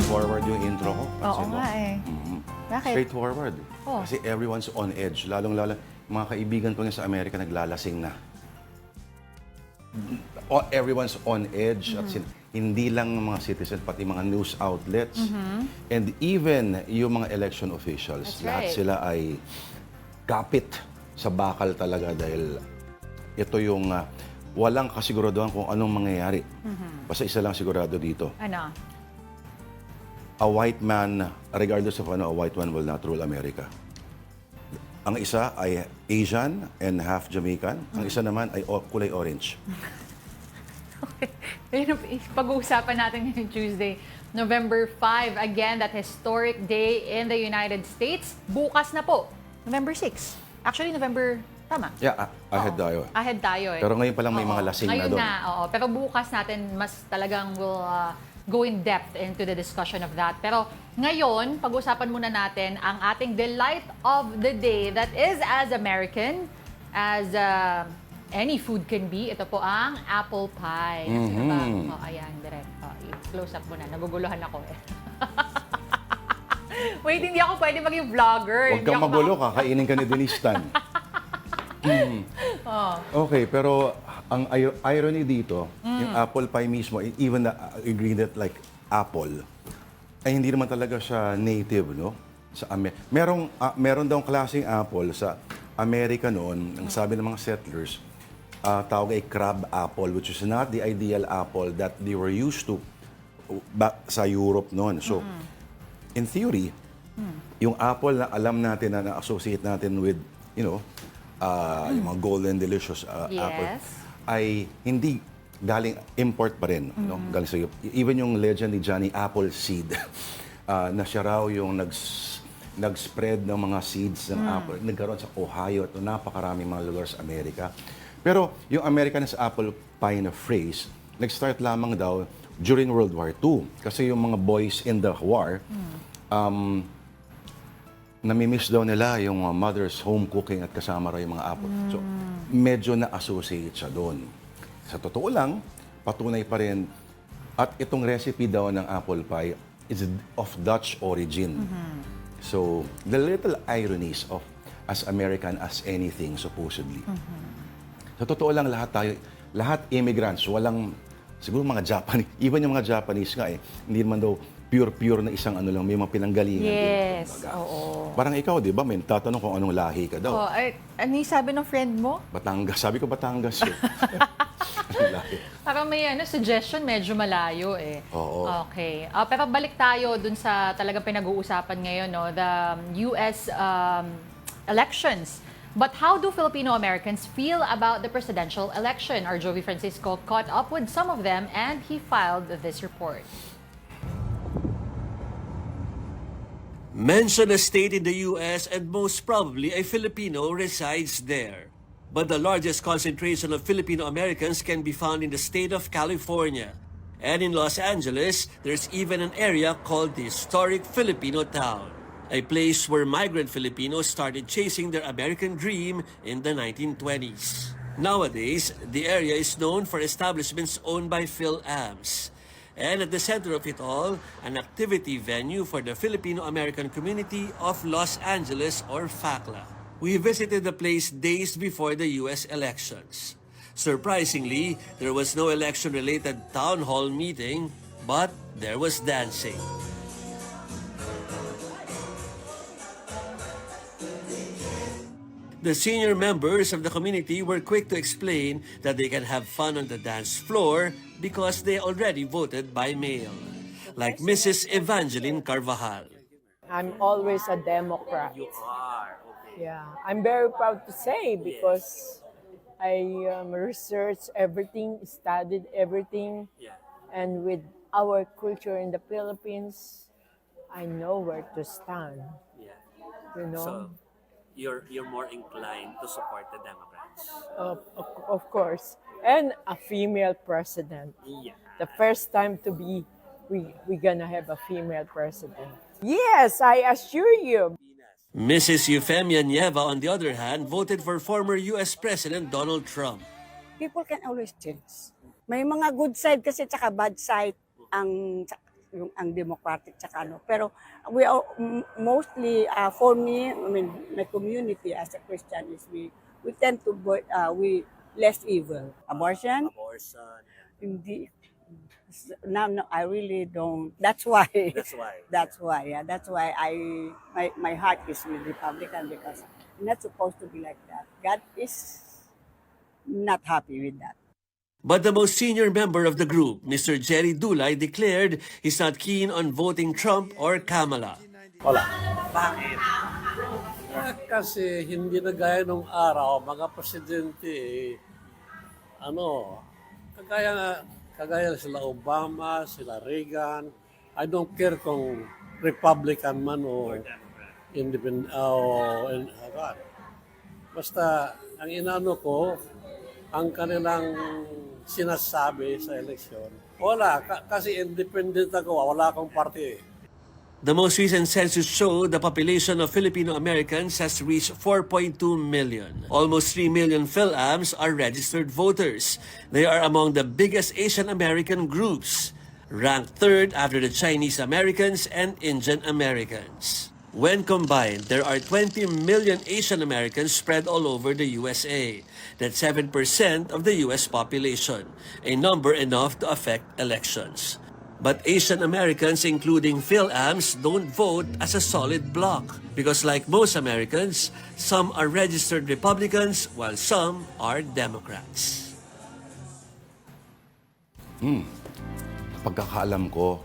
straightforward yung intro ko. Oo Pansin mo? nga eh. Bakit? Straightforward. Oh. Kasi everyone's on edge. Lalong-lalo, mga kaibigan ko nga sa Amerika naglalasing na. Everyone's on edge. At hindi lang mga citizens, pati mga news outlets. And even yung mga election officials, That's lahat right. sila ay kapit sa bakal talaga dahil ito yung walang kasiguraduhan kung anong mangyayari. Basta isa lang sigurado dito. Ano? A white man, regardless of ano, a white man will not rule America. Ang isa ay Asian and half Jamaican. Ang isa naman ay kulay orange. Pag-uusapan natin yung Tuesday, November 5. Again, that historic day in the United States. Bukas na po, November 6. Actually, November, tama? Yeah, ahead Oo. tayo. Ahead tayo eh. Pero ngayon pa lang may Oo. mga lasing na Ngayon doon. na, oo. Pero bukas natin, mas talagang will go in depth into the discussion of that. Pero ngayon, pag-usapan muna natin ang ating delight of the day that is as American as any food can be. Ito po ang apple pie. Diba? Oh, ayan, direct. Oh, close up muna. Naguguluhan ako eh. Wait, hindi ako pwede maging vlogger. Huwag Hindi kang ako magulo, kakainin ka ni Denise Tan. Okay, pero ang irony dito, yung apple pie mismo, even the ingredient like apple, ay hindi naman talaga siya native, no? Meron daw klaseng apple sa Amerika noon, ang sabi ng mga settlers, tawag ay crab apple, which is not the ideal apple that they were used to sa Europe noon. So, in theory, yung apple na alam natin na na-associate natin with, yung mga golden delicious apple, ay hindi galing import pa rin. No? Galing sa Europe. Even yung legend ni Johnny Appleseed, na siya raw yung nag-spread ng mga seeds ng apple. Nagkaroon sa Ohio at napakaraming mga lugar sa Amerika. Pero yung American's apple pie na phrase, nag-start lamang daw during World War II. Kasi yung mga boys in the war, namimiss daw nila yung mother's home cooking at kasama raw yung mga apple. So, medyo na-associate siya doon. Sa totoo lang, patunay pa rin. At itong recipe daw ng apple pie is of Dutch origin. So, the little ironies of as American as anything, supposedly. Sa totoo lang, lahat immigrants, walang, siguro mga Japanese, even yung mga Japanese nga hindi naman daw pure na isang ano lang, may mga pinanggalingan din. Yes, oo. Parang ikaw, di ba, may tatanong kung anong lahi ka daw. Oh, ano yung sabi ng friend mo? Batangas. Sabi ko Batangas eh. Anong lahi? Parang may suggestion, medyo malayo eh. Oo. Okay. Pero balik tayo dun sa talagang pinag-uusapan ngayon, no? The US elections. But how do Filipino-Americans feel about the presidential election? Our Joey Francisco caught up with some of them and he filed this report. Mention a state in the U.S. and most probably a Filipino resides there. But the largest concentration of Filipino Americans can be found in the state of California. And in Los Angeles, there's even an area called the Historic Filipino Town, a place where migrant Filipinos started chasing their American dream in the 1920s. Nowadays, the area is known for establishments owned by PhilAms. And at the center of it all, an activity venue for the Filipino-American community of Los Angeles or FACLA. We visited the place days before the U.S. elections. Surprisingly, there was no election-related town hall meeting, but there was dancing. The senior members of the community were quick to explain that they can have fun on the dance floor because they already voted by mail. Like Mrs. Evangeline Carvajal. I'm always a Democrat. You are, okay. Yeah, I'm very proud to say because I researched everything, studied everything, Yeah. and with our culture in the Philippines, I know where to stand. Yeah. You know, So, you're more inclined to support the Democrats. of course, and a female president. Yeah. The first time to be, we gonna have a female president. Yes, I assure you. Mrs. Eufemia Nieva, on the other hand, voted for former U.S. President Donald Trump. People can always change. May mga good side kasi tsaka bad side ang yung ang democratic tsaka ano. Pero we are mostly for me, I mean my community as a Christian is we tend to we less evil. Abortion? Hindi. No, I really don't. That's why. Yeah. That's why my heart is with Republican because it's not supposed to be like that. God is not happy with that. But the most senior member of the group, Mr. Jerry Dulay, declared he's not keen on voting Trump or Kamala. Wala. Bakit? Kasi hindi na gaya nung araw, mga presidente, kagaya sila Obama, sila Reagan. I don't care kung Republican man o Independent. Basta, ang inano ko, ang kanilang sinasabi sa eleksyon, wala. Kasi independent ako, wala akong party. The most recent census showed the population of Filipino Americans has reached 4.2 million. Almost 3 million PhilAms are registered voters. They are among the biggest Asian American groups, ranked third after the Chinese Americans and Indian Americans. When combined, there are 20 million Asian Americans spread all over the USA. That's 7% of the US population, a number enough to affect elections. But Asian Americans, including PhilAms, don't vote as a solid bloc because like most Americans, some are registered Republicans while some are Democrats. Pagkakaalam ko,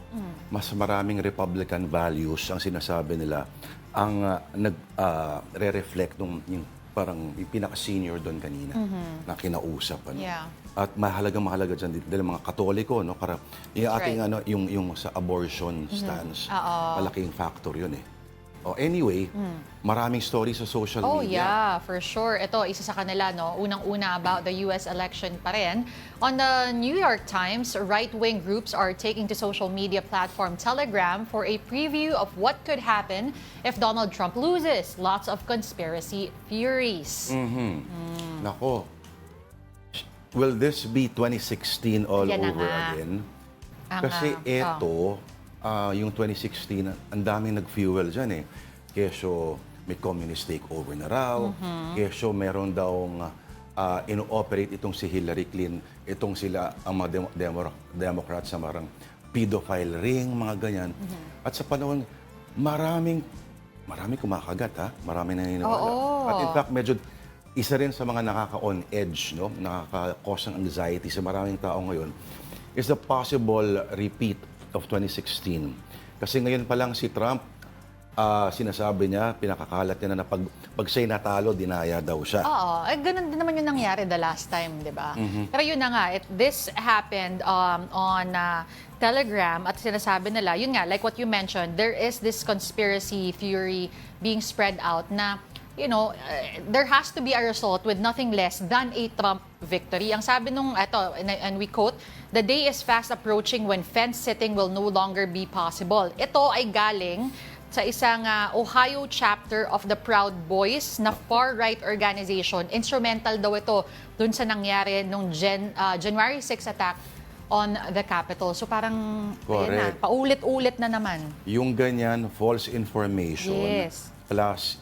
mas maraming Republican values ang sinasabi nila ang nag-re-reflect yung parang yung pinaka-senior doon kanina na kinausap. Ano? Yeah. At mahalaga dyan dahil mga Katoliko, no? Yung ating right. yung sa abortion stance, Oo. malaking factor yun eh. Oh, anyway, maraming stories sa social Oh media. yeah, for sure. Ito, isa sa kanila, no? Unang-una about the US election pa rin. On the New York Times, right-wing groups are taking to social media platform Telegram for a preview of what could happen if Donald Trump loses. Lots of conspiracy theories. Nako, will this be 2016 all Yan na over nga. again? Ang, Kasi eto, yung 2016, ang daming nag-fuel dyan eh. Kesyo may communist takeover na raw. Kesyo meron daw ino-operate itong si Hillary Clinton, itong sila ang mga Democrats sa marang pedophile ring, mga ganyan. At sa panahon, maraming kumakagat ha. Maraming naniniwala. Oo. At in fact, medyo isa rin sa mga nakaka-on edge, no? Nakaka-cause ng anxiety sa maraming tao ngayon is the possible repeat of 2016. Kasi ngayon pa lang si Trump, sinasabi niya, pinakakalat niya na pag siya'y natalo, dinaya daw siya. Oo, ganun din naman yung nangyari the last time, di ba? Pero yun na nga, this happened on Telegram at sinasabi nila, yun nga, like what you mentioned, there is this conspiracy theory being spread out na, you know, there has to be a result with nothing less than a Trump victory. Ang sabi nung, and we quote, "The day is fast approaching when fence sitting will no longer be possible." Ito ay galing sa isang Ohio chapter of the Proud Boys na far-right organization. Instrumental daw ito dun sa nangyari nung January 6 attack on the Capitol. So parang, ayun na, Correct. paulit-ulit na naman. Yung ganyan, false information, Yes. plus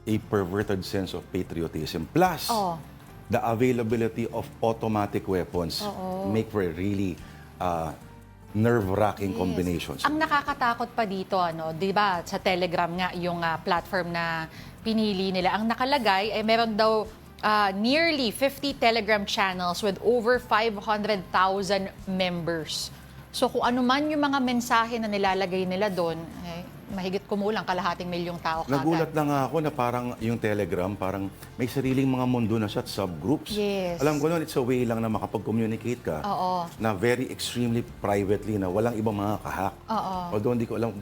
a perverted sense of patriotism, plus Oh. the availability of automatic weapons make for a really nerve-wracking combinations. Ang nakakatakot pa dito, 'di ba, sa Telegram nga yung platform na pinili nila. Ang nakalagay ay meron daw nearly 50 Telegram channels with over 500,000 members. So kung ano man yung mga mensahe na nilalagay nila doon, mahigit kumulang kalahating milyong tao kagad. Nagulat na nga ako na parang yung Telegram, parang may sariling mga mundo na siya at subgroups. Yes. Alam ko noon, it's a way lang na makapag-communicate ka Oo. na very extremely privately na walang ibang mga kahak. Although hindi ko alam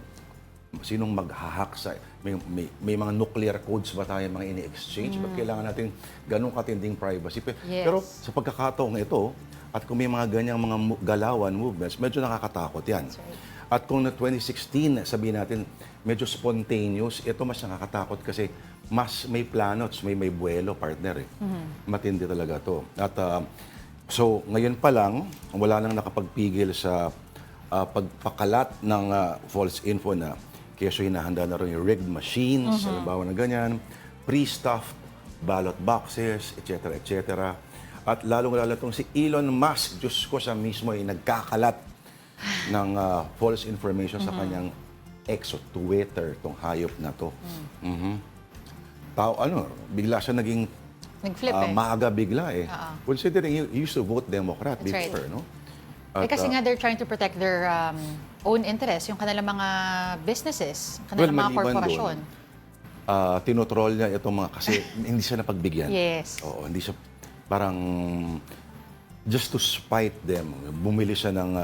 sinong mag-hack sa... May mga nuclear codes ba tayo mga ini-exchange? Ba't kailangan natin ganun katinding privacy? Yes. Pero sa pagkakataong ito, at kung may mga ganyang mga galawan, movements, medyo nakakatakot yan. right. At kung na 2016, sabihin natin, medyo spontaneous, ito mas nakakatakot kasi mas may plano, may buwelo, partner eh. Matindi talaga to. At so, ngayon pa lang, wala nang nakapagpigil sa pagpakalat ng false info na keso hinahanda na rin yung rigged machines, halimbawa na ganyan, pre-stuffed ballot boxes, etc., etc. At lalong-lalo itong si Elon Musk, Diyos ko, siya mismo ay nagkakalat ng false information sa kanyang ex o Twitter, itong hayop na to. Bigla siya naging Nag-flip maaga bigla eh. Considering he used to vote Democrat That's before, right. no? kasi nga they're trying to protect their own interests, yung kanilang mga businesses, kanilang mga maliban korporasyon. doon, tinotroll niya itong mga, kasi hindi siya napagbigyan. Yes. Oo, hindi siya, parang, just to spite them, bumili siya ng,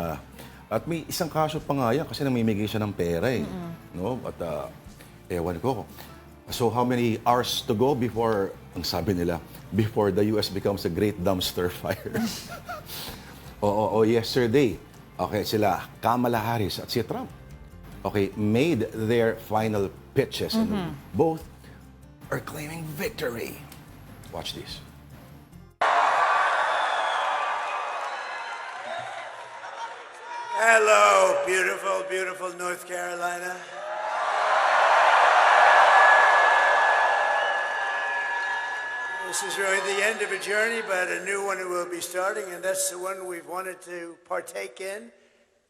at may isang kaso pa nga yan, kasi namimigay siya ng pera eh. No? At, ewan ko. So how many hours to go before, ang sabi nila, before the US becomes a great dumpster fire? Yesterday, okay, sila Kamala Harris at si Trump, okay, made their final pitches and both are claiming victory. Watch this. Hello, beautiful, beautiful North Carolina. This is really the end of a journey, but a new one will be starting, and that's the one we've wanted to partake in,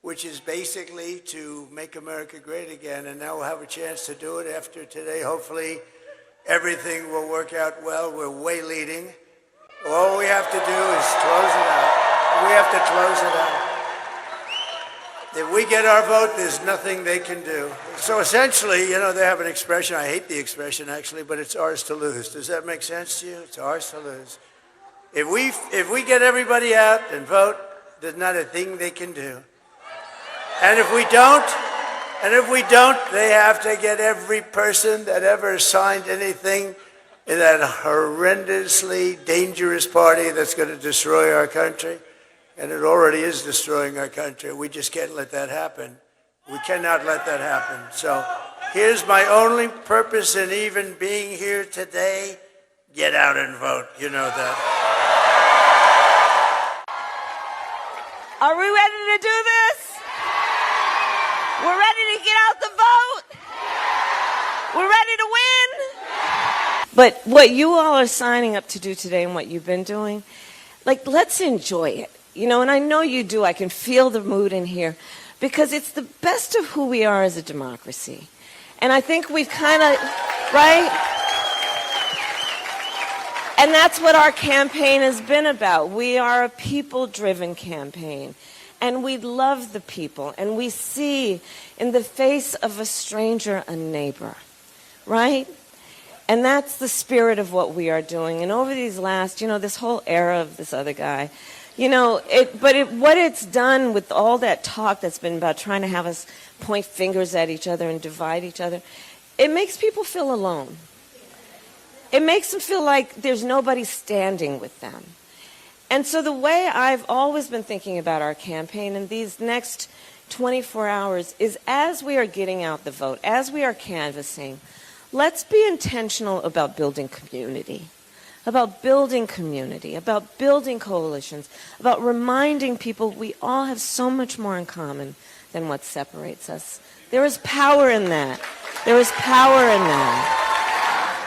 which is basically to make America great again. And now we'll have a chance to do it after today. Hopefully, everything will work out well. We're way leading. All we have to do is close it out. We have to close it out. If we get our vote, there's nothing they can do. So essentially, you know, they have an expression, I hate the expression actually, but it's ours to lose. Does that make sense to you? It's ours to lose. If we get everybody out and vote, there's not a thing they can do. And if we don't, they have to get every person that ever signed anything in that horrendously dangerous party that's going to destroy our country. And it already is destroying our country. We just can't let that happen. We cannot let that happen. So here's my only purpose in even being here today. Get out and vote. You know that. Are we ready to do this? We're ready to get out the vote? We're ready to win? But what you all are signing up to do today and what you've been doing, like, let's enjoy it. You know, and I know you do. I can feel the mood in here because it's the best of who we are as a democracy. And I think we've kind of, right? And that's what our campaign has been about. We are a people-driven campaign. And we love the people. And we see in the face of a stranger a neighbor, right? And that's the spirit of what we are doing. And over these last, you know, this whole era of this other guy, you know, what it's done with all that talk that's been about trying to have us point fingers at each other and divide each other, it makes people feel alone. It makes them feel like there's nobody standing with them. And so the way I've always been thinking about our campaign in these next 24 hours is as we are getting out the vote, as we are canvassing, let's be intentional about building community. About building community, about building coalitions, about reminding people we all have so much more in common than what separates us. There is power in that. There is power in that.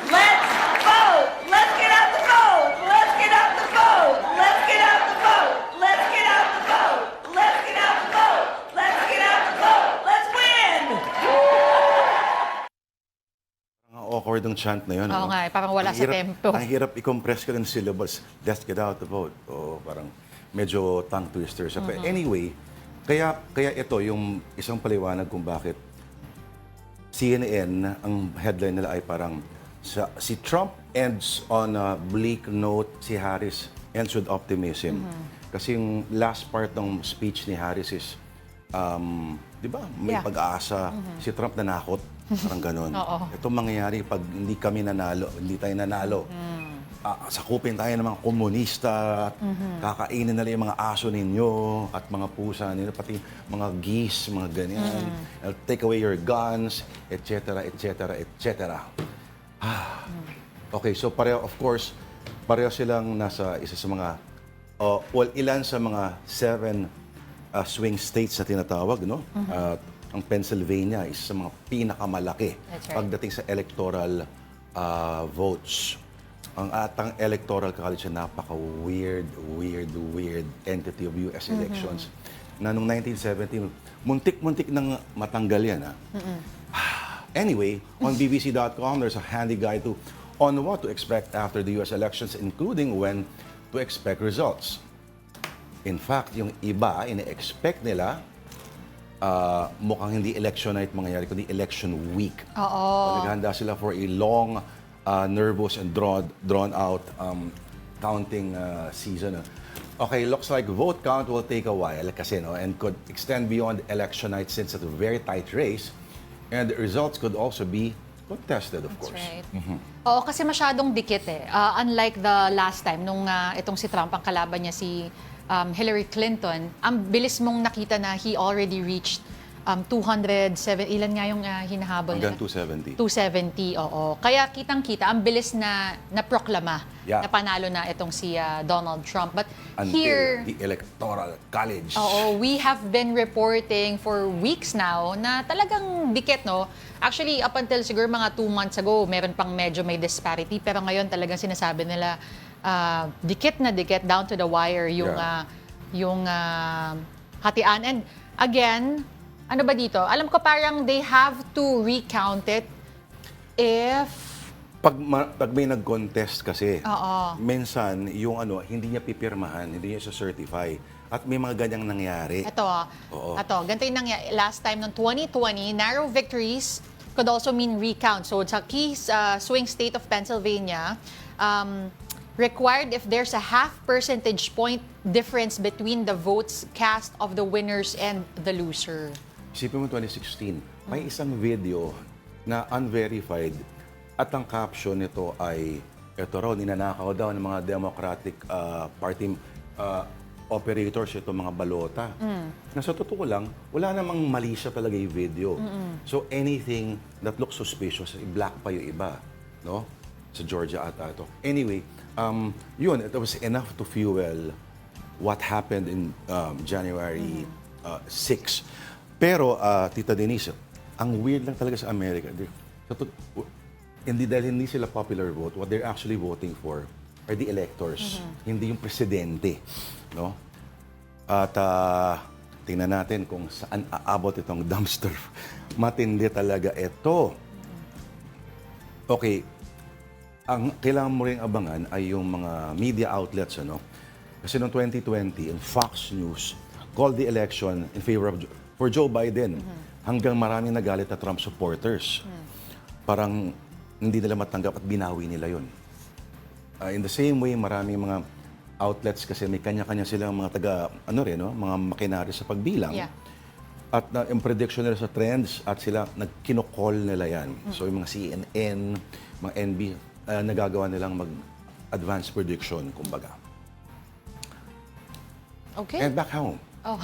Let's vote! Let's get out the vote! Let's get out the vote! Let's get out the vote! Let's get out the vote! Let's get out the vote! Let's get out the vote! Let's win! Awkward ang chant na yun. Oo nga, parang wala sa tempo. Ang hirap i-compress ka ng syllables. Let's get out the vote. O parang medyo tongue twister siya. But anyway, kaya ito yung isang paliwanag kung bakit CNN, ang headline nila ay parang si Trump ends on a bleak note, si Harris ends with optimism. Kasi yung last part ng speech ni Harris is, di ba, may pag-asa. Si Trump nanakot. Parang ganun. Ito mangyayari pag hindi kami nanalo, hindi tayo nanalo. Sakupin tayo ng mga komunista, kakainin nila yung mga aso ninyo at mga pusa ninyo, pati mga geese, mga ganyan. I'll take away your guns, etc., etc., etc. Okay, so pareho, of course, pareho silang nasa isa sa mga, ilan sa mga 7 swing states na tinatawag, no? Ang Pennsylvania is sa mga pinakamalaki That's right. pagdating sa electoral votes. Ang atang electoral college ay napaka-weird entity of US elections. Na noong 1970, muntik-muntik nang matanggal yan. Anyway, on BBC.com, there's a handy guide on what to expect after the US elections, including when to expect results. In fact, yung iba, ine-expect nila, mukhang hindi election night mangyayari, kundi election week. Oo. Naghahanda sila for a long, nervous and drawn out counting season. Okay, looks like vote count will take a while kasi, no, and could extend beyond election night since it's a very tight race. And the results could also be contested, of course. Right. Oo, kasi masyadong dikit eh. Unlike the last time, nung itong si Trump, ang kalaban niya si Hillary Clinton, ang bilis mong nakita na he already reached 207, ilan nga yung hinahabol Hanggang nila? 270. 270, oo. Kaya kitang-kita, ang bilis na proklama Yeah. na panalo na itong si Donald Trump. But Until here, the Electoral College. oo, we have been reporting for weeks now na talagang dikit, no? Actually, up until siguro mga 2 months ago, meron pang medyo may disparity. Pero ngayon talagang sinasabi nila, dikit na dikit, down to the wire yung, Yeah. yung hatian. And again, ano ba dito? Alam ko parang they have to recount it if... Pag may nag-contest kasi, Oo. minsan yung hindi niya pipirmahan, hindi niya certify. At may mga ganyang nangyari. Ito, Oo. ganito yung nangyari. Last time, noong 2020, narrow victories could also mean recount. So, sa key swing state of Pennsylvania, required if there's a half percentage point difference between the votes cast of the winners and the loser. Isipin mo 2016, may isang video na unverified at ang caption nito ay, ito raw, ninanakaw daw ng mga Democratic Party operators, ito mga balota. Na sa totoo lang, wala namang mali siya talaga yung video. So anything that looks suspicious, black pa yung iba. No? Sa Georgia ata ito. Anyway, yun, it was enough to fuel what happened in January 6. Pero, Tita Denise, ang weird lang talaga sa Amerika, dahil hindi sila popular vote, what they're actually voting for are the electors, hindi yung presidente. No? At tingnan natin kung saan aabot itong dumpster. Matindi talaga ito. Okay, ang kailangan mo rin abangan ay yung mga media outlets. Kasi noong 2020, in Fox News, called the election in favor of for Joe Biden. Hanggang maraming nagalit na Trump supporters. Parang hindi nila matanggap at binawi nila yun. In the same way, maraming mga outlets kasi may kanya-kanya silang mga mga makinari sa pagbilang. Yeah. At yung prediction nila sa trends at sila nagkinokall nila yan. So yung mga CNN, mga NB, nagagawa nilang mag-advance prediction, kumbaga. Okay. And back home. Oh.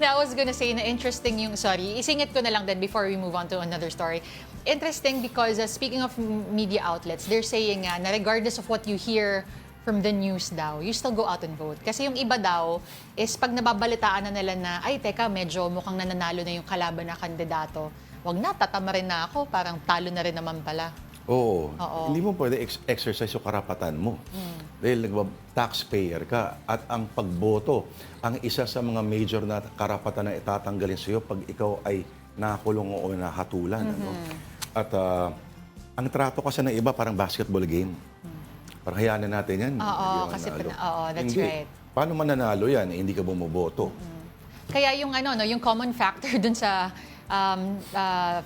Now, I was gonna say na interesting yung, sorry, isingit ko na lang then before we move on to another story. Interesting because speaking of media outlets, they're saying na regardless of what you hear from the news daw, you still go out and vote. Kasi yung iba daw is pag nababalitaan na nila na, ay teka, medyo mukhang nananalo na yung kalaban na kandidato, wag na, tatama rin na ako, parang talo na rin naman pala. Oo. Oo. Hindi mo pwede exercise yung karapatan mo. Dahil taxpayer ka at ang pagboto, ang isa sa mga major na karapatan na itatanggalin sa iyo pag ikaw ay nakulong o nahatulan. At ang trato kasi ng iba parang basketball game. Parang hayaan na natin yan. Oo, kasi that's Hindi. right. Paano mananalo yan? Hindi ka bumoboto. Kaya yung yung common factor dun sa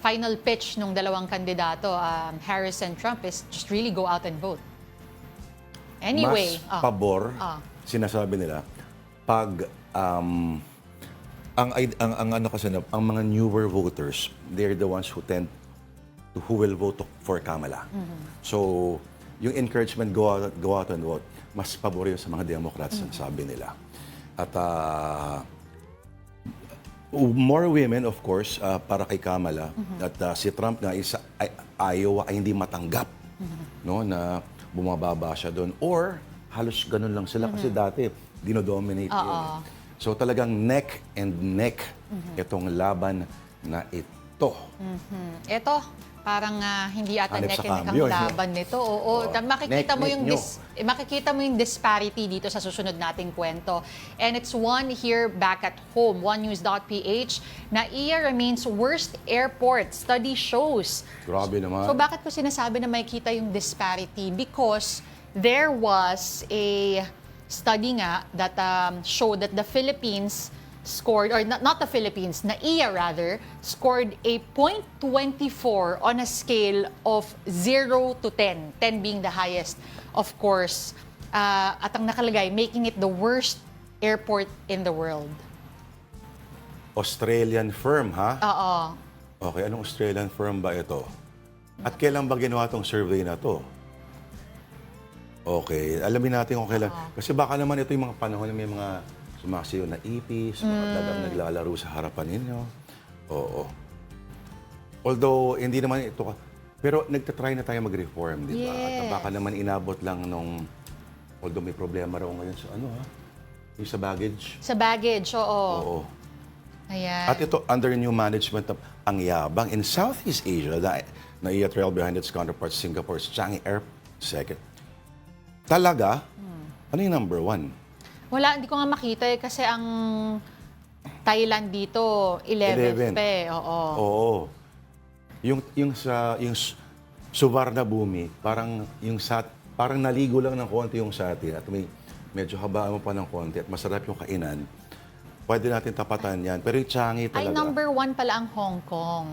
final pitch nung dalawang kandidato, Harris and Trump, is just really go out and vote. Anyway, Mas pabor, sinasabi nila, pag ang mga newer voters, they're the ones who will vote for Kamala. So, yung encouragement, go out and vote, mas pabor yun sa mga Democrats, sabi nila. At more women, of course, para kay Kamala. At si Trump na Iowa ay hindi matanggap no, na bumababa siya doon. Or halos ganun lang sila kasi dati dinodominate yun. So talagang neck and neck itong laban na ito. Ito, parang hindi ata Hanip neck sa and neck ang cambio, eh. laban nito. Oo, makikita Neck, mo yung neck makikita mo yung disparity dito sa susunod nating kwento. And it's one here back at home, onenews.ph, NAIA remains worst airport, study shows. Grabe naman. So bakit ko sinasabi na makikita yung disparity? Because there was a study nga that showed that the Philippines scored, or not the Philippines, NAIA rather, scored a 0.24 on a scale of 0 to 10, 10 being the highest, of course. At ang nakalagay, making it the worst airport in the world. Australian firm, ha? Oo. Okay, anong Australian firm ba ito? At kailan ba ginawa tong survey na to? Okay, alamin natin kung kailan. Kasi baka naman ito yung mga panahon na may mga sumasiyo na ipis, mga dagang naglalaro sa harapan ninyo. Oo. Although, hindi naman ito. Pero nagtatry na tayo mag-reform, di ba? Yes. At baka naman inabot lang nung, although may problema raw ngayon sa yung sa baggage. Sa baggage, oo. Oo. Ayan. At ito, under new management of ang yabang in Southeast Asia, NAIA trail behind its counterparts, Singapore's Changi Air second. Talaga? Ano yung number one? Wala, hindi ko nga makita eh, kasi ang Thailand dito, 11th 11th. pa eh. Oo. Oo. Yung Suvarna Bhumi, parang parang naligo lang ng konti yung sa atin at medyo habaan mo pa ng konti at masarap yung kainan. Pwede natin tapatan yan. Pero yung Changi Ay, talaga. number 1 pala ang Hong Kong.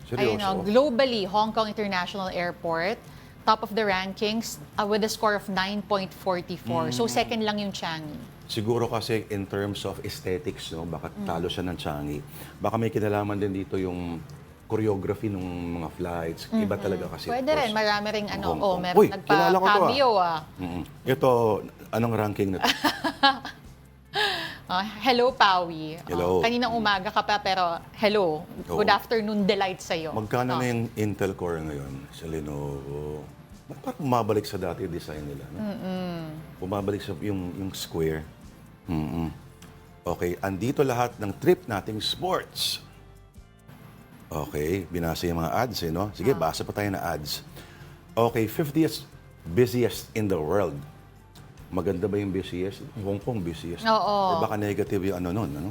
Seryoso? Ayun, globally, Hong Kong International Airport, top of the rankings with a score of 9.44. So second lang yung Changi. Siguro kasi in terms of aesthetics, no, baka talo siya ng Changi. Baka may kinalaman din dito yung choreography ng mga flights. Iba talaga kasi. Pwede of rin, course, marami ring ang ano. Hong Oh, Kong. meron Uy, kilala ko to, nagpa-cameo Ito, anong ranking na to? Hello, Pawi. Hello. Kaninang umaga ka pa, pero hello. Good Oo. afternoon delight sa'yo. Magkano na yung Intel Core ngayon sa Lenovo? Ba't parang bumabalik sa dati design nila? No? Bumabalik sa yung square. Okay, andito lahat ng trip nating sports. Okay, binasa yung mga ads, no? Sige, basa pa tayo na ads. Okay, 50th busiest in the world. Maganda ba yung busiest? Hong Kong busiest. Oo. Eh, baka negative yung ano nun, ano?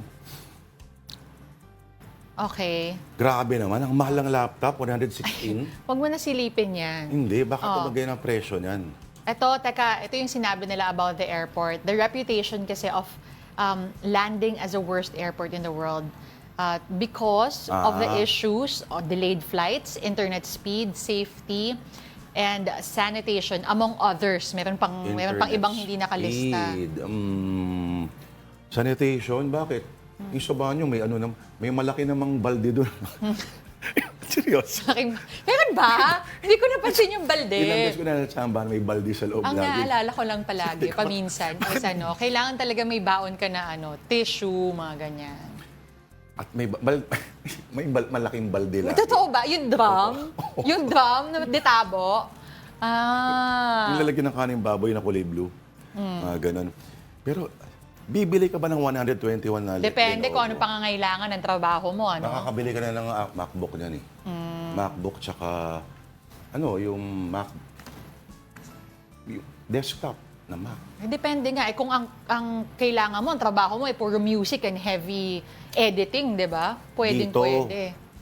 Okay. Grabe naman, ang mahal ng laptop, 116. Huwag mo na silipin yan. Hindi, baka tumagay ng presyo niyan. Ito yung sinabi nila about the airport. The reputation kasi of landing as a worst airport in the world because of the issues, delayed flights, internet speed, safety, and sanitation, among others. Meron pang ibang hindi nakalista. Speed, sanitation, bakit? Yung sa banyo, may malaki namang balde doon. Seryoso. Meron ba? Hindi ko napansin yung balde. Ilang beses ko na natsamba na may balde sa loob Ang lagi. naalala ko lang palagi, paminsan, is kailangan talaga may baon ka na tissue, mga ganyan. At malaking balde lagi. Totoo ba? Yung drum? Yung drum na detabo? Yung lalagyan ng kaning baboy na kulay blue. Mga ganun. Pero, bibili ka ba ng 121 na Depende Lenovo? kung ano pangangailangan ng trabaho mo, ano? Nakakabili ka na ng MacBook niyan eh. MacBook tsaka, yung yung desktop na Mac. Depende nga. Kung ang kailangan mo, ang trabaho mo, puro music and heavy editing, di ba? Pwede.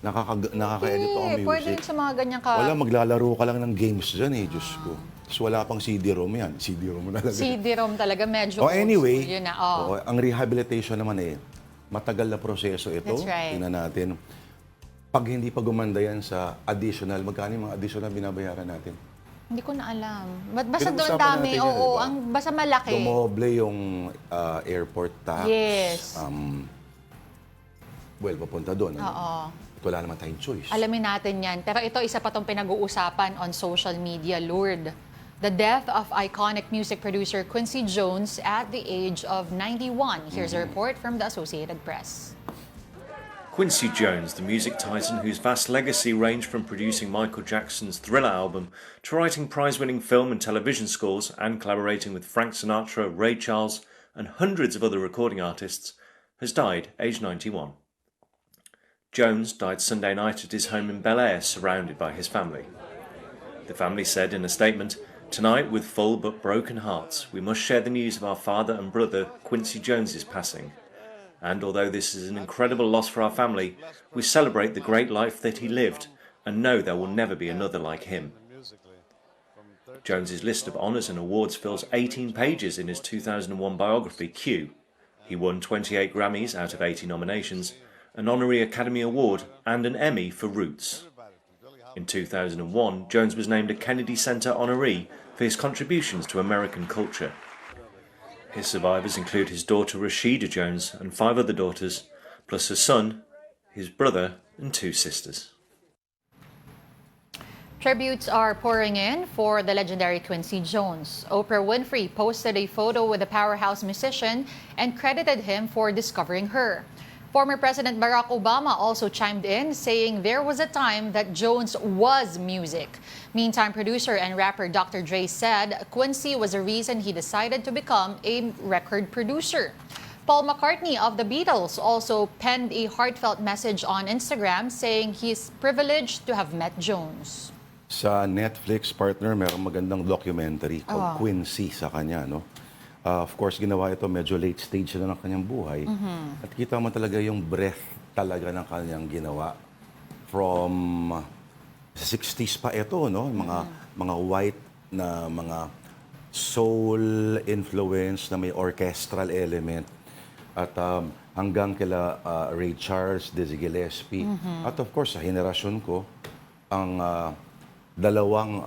Nakaka-edit ako music. Pwede rin sa mga ganyan ka. Wala, maglalaro ka lang ng games dyan eh, Diyos ko. Tapos wala pang CD-ROM yan. CD-ROM na talaga. CD-ROM talaga medyo anyway, old school yun na. ang rehabilitation naman matagal na proseso ito. That's right. Tingnan natin. Pag hindi pa gumanda yan sa additional, magkano yung mga additional binabayaran natin? Hindi ko na alam. Basta doon Pinag-usapan dami. natin yan, Oo, diba? basta malaki. Dumoble yung airport tax. Yes. Papunta doon. Oo. Wala naman tayong choice. Alamin natin yan. Pero ito, isa pa itong pinag-uusapan on social media, Lourdes. The death of iconic music producer Quincy Jones at the age of 91. Here's a report from the Associated Press. Quincy Jones, the music titan whose vast legacy ranged from producing Michael Jackson's Thriller album to writing prize-winning film and television scores and collaborating with Frank Sinatra, Ray Charles and hundreds of other recording artists, has died aged 91. Jones died Sunday night at his home in Bel Air, surrounded by his family. The family said in a statement, "Tonight, with full but broken hearts, we must share the news of our father and brother Quincy Jones's passing. And although this is an incredible loss for our family, we celebrate the great life that he lived and know there will never be another like him." Jones's list of honours and awards fills 18 pages in his 2001 biography, Q. He won 28 Grammys out of 80 nominations, an Honorary Academy Award and an Emmy for Roots. In 2001, Jones was named a Kennedy Center honoree for his contributions to American culture. His survivors include his daughter Rashida Jones and 5 other daughters, plus a son, his brother and 2 sisters. Tributes are pouring in for the legendary Quincy Jones. Oprah Winfrey posted a photo with the powerhouse musician and credited him for discovering her. Former President Barack Obama also chimed in, saying there was a time that Jones was music. Meantime, producer and rapper Dr. Dre said Quincy was the reason he decided to become a record producer. Paul McCartney of the Beatles also penned a heartfelt message on Instagram saying he's privileged to have met Jones. Sa Netflix, partner, merong magandang documentary called Quincy sa kanya, no? Of course, ginawa ito medyo late stage na ng kanyang buhay. At kita mo talaga yung breath talaga ng kanyang ginawa. From 60s pa ito, no? Mga white na mga soul influence na may orchestral element. At hanggang kila Ray Charles, Dizzy Gillespie. At of course, sa henerasyon ko, ang dalawang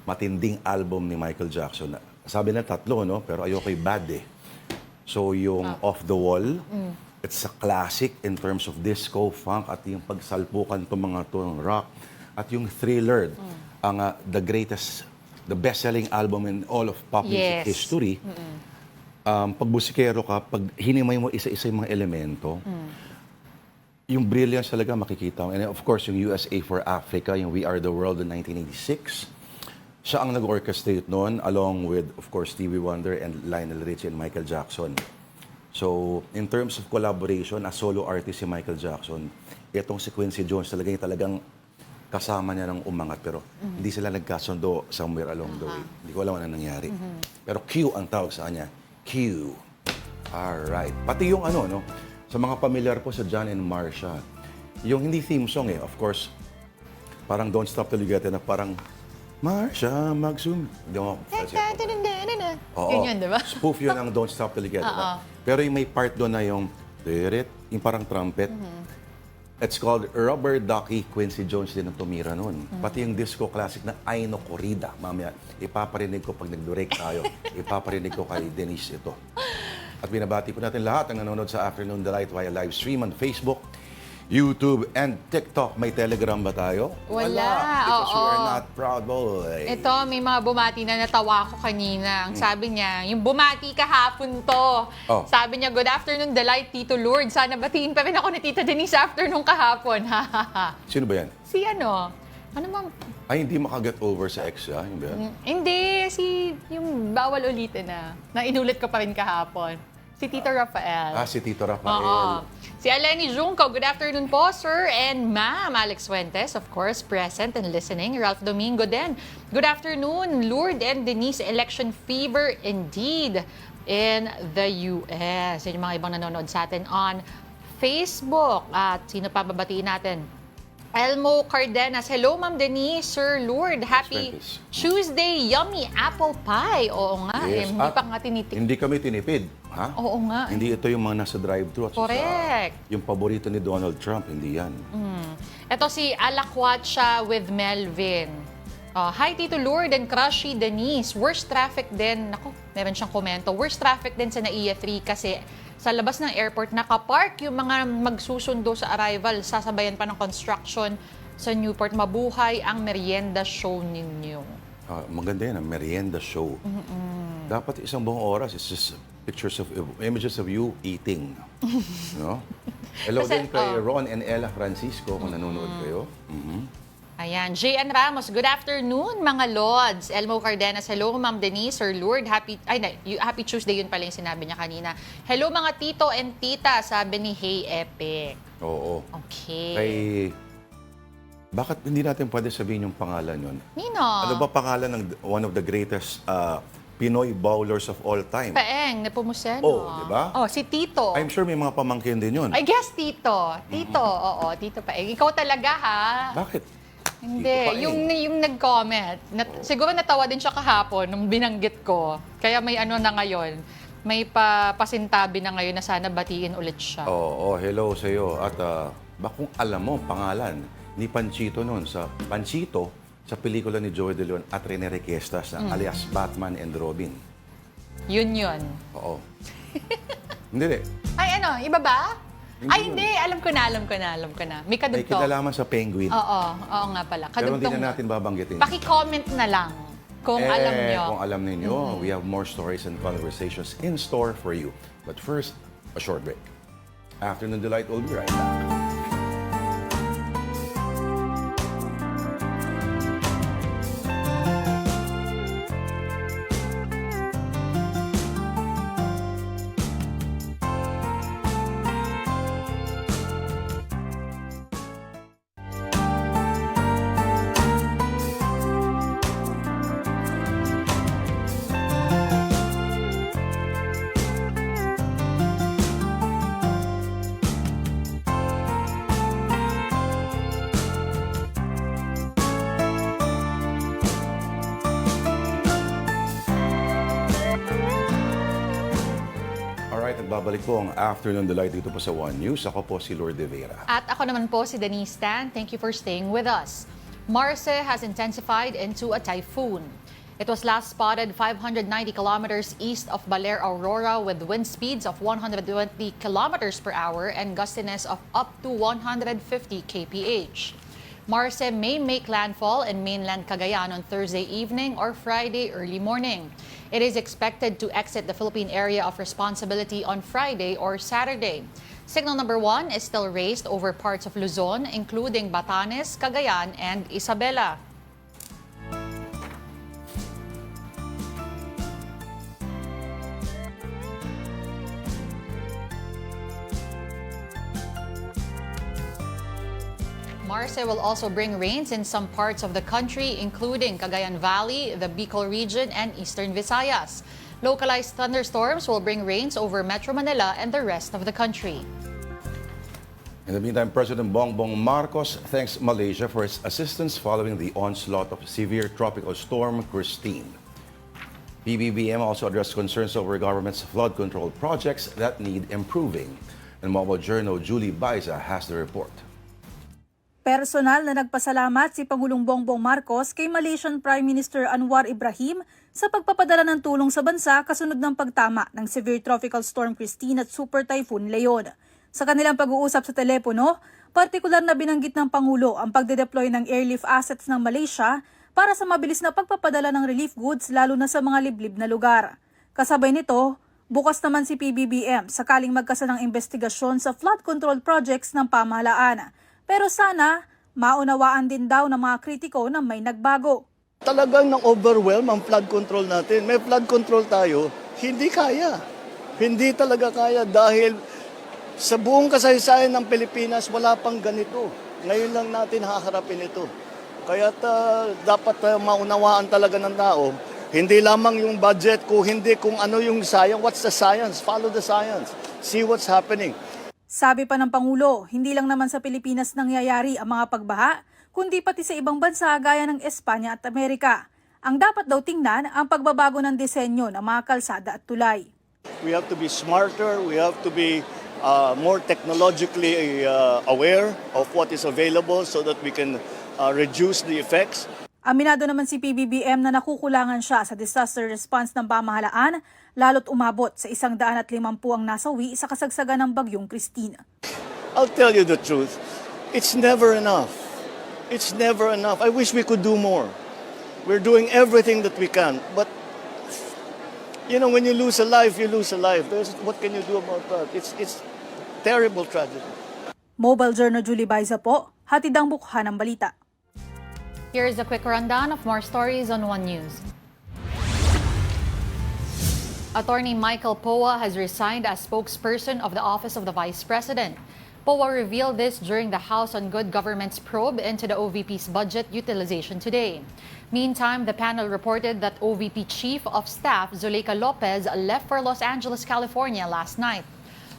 matinding album ni Michael Jackson. Sabi na 3, no? Pero ayoko bad eh. So yung Off the Wall, it's a classic in terms of disco, funk, at yung pagsalpukan itong mga ng rock. At yung Thriller, ang the best-selling album in all of pop music history. Pag busikero ka, pag hinimay mo isa-isa yung mga elemento, yung brilliance talaga makikita mo. And of course, yung USA for Africa, yung We Are the World in 1986, siya ang nag-orchestrate noon along with, of course, Stevie Wonder and Lionel Richie and Michael Jackson. So, in terms of collaboration, as solo artist si Michael Jackson, itong si Quincy Jones talagang kasama niya ng umangat. Pero hindi sila nagkasundo somewhere along the way. Hindi ko alam ano nangyari. Pero Q ang tawag sa kanya. Q. Alright. Pati yung no? Sa mga pamilyar po sa John and Marcia, yung hindi theme song of course, parang Don't Stop Till You Get It na parang, Marcia, mag-zoom. Hindi mo, Yun, di ba? spoof yun ang Don't Stop Till You Get It. Pero yung may part doon na yung parang trumpet. It's called Rubber Ducky. Quincy Jones din ang tumira noon. Pati yung disco classic na Ay No Corrida. Mamaya, ipaparinig ko pag nag-direct tayo. Ipaparinig ko kay Denise ito. At binabati po natin lahat ang nanonood sa Afternoon Delight via live stream on Facebook, YouTube, and TikTok. May Telegram ba tayo? Wala. Because we are not proud boy. Ito, may mga bumati na natawa ko kanina. Ang sabi niya, yung bumati kahapon to. Sabi niya, good afternoon, Delight, Tito Lord. Sana batiin pa rin ako ni Tita Denise afternoon kahapon. Sino ba yan? Si ano bang... Ay, hindi makaget over sa ex, ha? Yung ba yan? Hindi, yung bawal ulitin na inulit ko pa rin kahapon. Si Tito Rafael. Si Tito Rafael. Oo. Si Aleni Junco, good afternoon po, sir. And ma'am, Alex Fuentes, of course, present and listening. Ralph Domingo din. Good afternoon, Lourdes and Denise. Election fever indeed in the US. Yan yung mga ibang nanonood sa atin on Facebook. At sino pa babatiin natin? Elmo Cardenas. Hello, Ma'am Denise, Sir Lourdes. Happy Tuesday. Yummy apple pie. Oo nga. Yes. Hindi pa nga tinitip. Hindi kami tinipid. Ha? Oo nga. Hindi ito yung mga nasa drive-thru. Correct. Yung paborito ni Donald Trump, hindi yan. Ito si Alaquacha with Melvin. Hi, Tito Lourdes and Crushy Denise. Worst traffic din. Naku, meron siyang komento. Worst traffic din sa NAIA 3 kasi sa labas ng airport, nakapark yung mga magsusundo sa arrival. Sasabayan pa ng construction sa Newport. Mabuhay ang merienda show ninyo. Maganda yan, ang merienda show. Dapat isang buong oras, it's just images of you eating. No? Hello din kay Ron and Ella Francisco kung nanonood kayo. Ayan, JN Ramos, good afternoon mga Lods. Elmo Cardenas, hello Ma'am Denise, Sir Lord, happy Tuesday, yun pala yung sinabi niya kanina. Hello mga tito and tita, sabi ni Hey Epic. Oo. Okay. Kay... Bakit hindi natin pwede sabihin yung pangalan yun? Nino? Ano ba pangalan ng one of the greatest Pinoy bowlers of all time? Paeng, Nepomuceno. Oh, di ba? Oh, si Tito. I'm sure may mga pamangkin din yun. I guess Tito. Tito, oo, Tito Paeng. Ikaw talaga ha? Bakit? Hindi, Tito Paeng. yung nag-comment. Siguro natawa din siya kahapon nung binanggit ko. Kaya may ano na ngayon, may pasintabi na ngayon na sana batiin ulit siya. Oo, hello sa iyo. At kung alam mo, pangalan ni Panchito noon sa pelikula ni Joey De Leon at Rene Requestas na alias Batman and Robin. Yun. Oo. Hindi. Ay ano, iba ba? Hindi Ay yun. hindi, alam ko na. May May kadugtong. kinalaman sa Penguin. Oo nga pala. Pero hindi Kadugtong. na natin babanggitin. Paki-comment na lang kung alam nyo. Kung alam ninyo, we have more stories and conversations in store for you. But first, a short break. Afternoon Delight will be right back. Alright, nagbabalik po ang Afternoon Delight dito po sa One News. Ako po si Lord De Vera. At ako naman po si Denise Tan. Thank you for staying with us. Marce has intensified into a typhoon. It was last spotted 590 kilometers east of Baler, Aurora with wind speeds of 120 kilometers per hour and gustiness of up to 150 kph. Marce may make landfall in mainland Cagayan on Thursday evening or Friday early morning. It is expected to exit the Philippine area of responsibility on Friday or Saturday. Signal number 1 is still raised over parts of Luzon, including Batanes, Cagayan, and Isabela. Marce will also bring rains in some parts of the country, including Cagayan Valley, the Bicol region, and eastern Visayas. Localized thunderstorms will bring rains over Metro Manila and the rest of the country. In the meantime, President Bongbong Marcos thanks Malaysia for its assistance following the onslaught of severe tropical storm Christine. PBBM also addressed concerns over government's flood control projects that need improving. And Mobile Journal Julie Baiza has the report. Personal na nagpasalamat si Pangulong Bongbong Marcos kay Malaysian Prime Minister Anwar Ibrahim sa pagpapadala ng tulong sa bansa kasunod ng pagtama ng severe tropical storm Christine at Super Typhoon Leon. Sa kanilang pag-uusap sa telepono, partikular na binanggit ng Pangulo ang pagde-deploy ng airlift assets ng Malaysia para sa mabilis na pagpapadala ng relief goods lalo na sa mga liblib na lugar. Kasabay nito, bukas naman si PBBM sakaling magkasa ng investigasyon sa flood control projects ng pamahalaan. Pero sana, maunawaan din daw ng mga kritiko na may nagbago. Talagang nang-overwhelm ang flood control natin. May flood control tayo, hindi kaya. Hindi talaga kaya dahil sa buong kasaysayan ng Pilipinas, wala pang ganito. Ngayon lang natin haharapin ito. Kaya dapat maunawaan talaga ng tao, hindi lamang yung budget ko, hindi kung ano yung science. What's the science? Follow the science. See what's happening. Sabi pa ng Pangulo, hindi lang naman sa Pilipinas nangyayari ang mga pagbaha, kundi pati sa ibang bansa gaya ng Espanya at Amerika. Ang dapat daw tingnan ang pagbabago ng disenyo ng mga kalsada at tulay. We have to be smarter, we have to be more technologically aware of what is available so that we can reduce the effects. Aminado naman si PBBM na nakukulangan siya sa disaster response ng pamahalaan, lalo't umabot sa 150 ang nasawi sa kasagsagan ng bagyong Christine. I'll tell you the truth, it's never enough. It's never enough. I wish we could do more. We're doing everything that we can, but you know, when you lose a life, you lose a life. What can you do about that? It's terrible tragedy. Mobile Journal Julie Baiza po, hatid ang bukhan ng balita. Here's a quick rundown of more stories on One News. Attorney Michael Poa has resigned as spokesperson of the Office of the Vice President. Poa revealed this during the House on Good Government's probe into the OVP's budget utilization today. Meantime, the panel reported that OVP Chief of Staff Zuleika Lopez left for Los Angeles, California last night.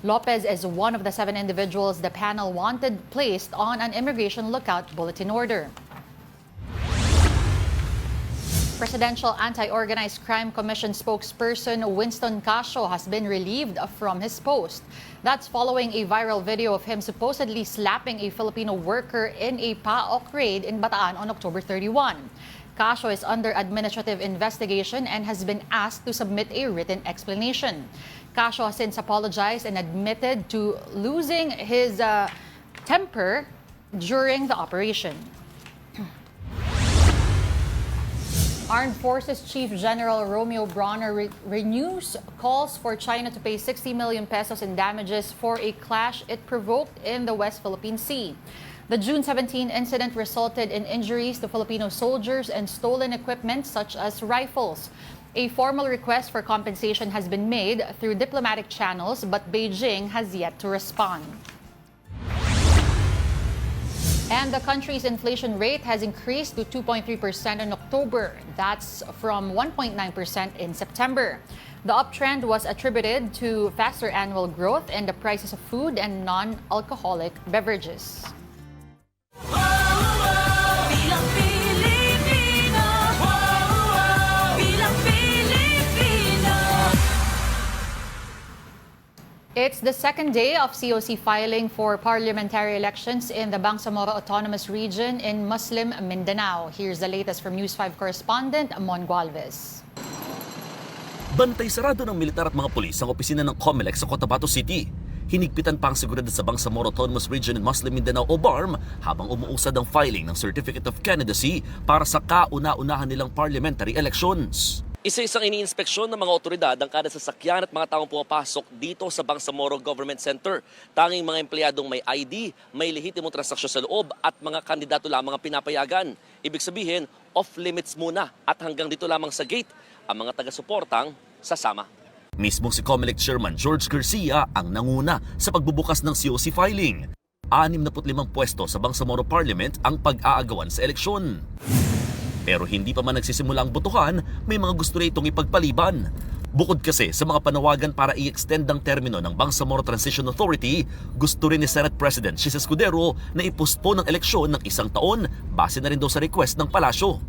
Lopez is one of the 7 individuals the panel wanted placed on an immigration lookout bulletin order. Presidential Anti-Organized Crime Commission spokesperson Winston Casio has been relieved from his post. That's following a viral video of him supposedly slapping a Filipino worker in a PAOK raid in Bataan on October 31. Casio is under administrative investigation and has been asked to submit a written explanation. Casio has since apologized and admitted to losing his temper during the operation. Armed Forces Chief General Romeo Bronner renews calls for China to pay 60 million pesos in damages for a clash it provoked in the West Philippine Sea. The June 17 incident resulted in injuries to Filipino soldiers and stolen equipment such as rifles. A formal request for compensation has been made through diplomatic channels, but Beijing has yet to respond. And the country's inflation rate has increased to 2.3% in October. That's from 1.9% in September. The uptrend was attributed to faster annual growth in the prices of food and non-alcoholic beverages. It's the second day of COC filing for parliamentary elections in the Bangsamoro Autonomous Region in Muslim Mindanao. Here's the latest from News 5 correspondent Mon Gualvez. Bantay sarado ng militar at mga pulis ang opisina ng COMELEC sa Cotabato City. Hinigpitan pa ang seguridad sa Bangsamoro Autonomous Region in Muslim Mindanao o BARM habang umuusad ang filing ng Certificate of Candidacy para sa kauna-unahan nilang parliamentary elections. Isa-isang iniinspeksyon ng mga otoridad ang kada sasakyan at mga taong pumapasok dito sa Bangsamoro Government Center. Tanging mga empleyadong may ID, may lehitimong transaksyon sa loob at mga kandidato lamang ang pinapayagan. Ibig sabihin, off-limits muna at hanggang dito lamang sa gate ang mga taga-suportang sasama. Mismong si COMELEC Chairman George Garcia ang nanguna sa pagbubukas ng COC filing. 65 pwesto sa Bangsamoro Parliament ang pag-aagawan sa eleksyon. Pero hindi pa man nagsisimula ang botohan, may mga gusto rin itong ipagpaliban. Bukod kasi sa mga panawagan para i-extend ang termino ng Bangsamoro Transition Authority, gusto rin ni Senate President Chis Escudero na ipostpone ang eleksyon ng 1 taon base na rin daw sa request ng palasyo.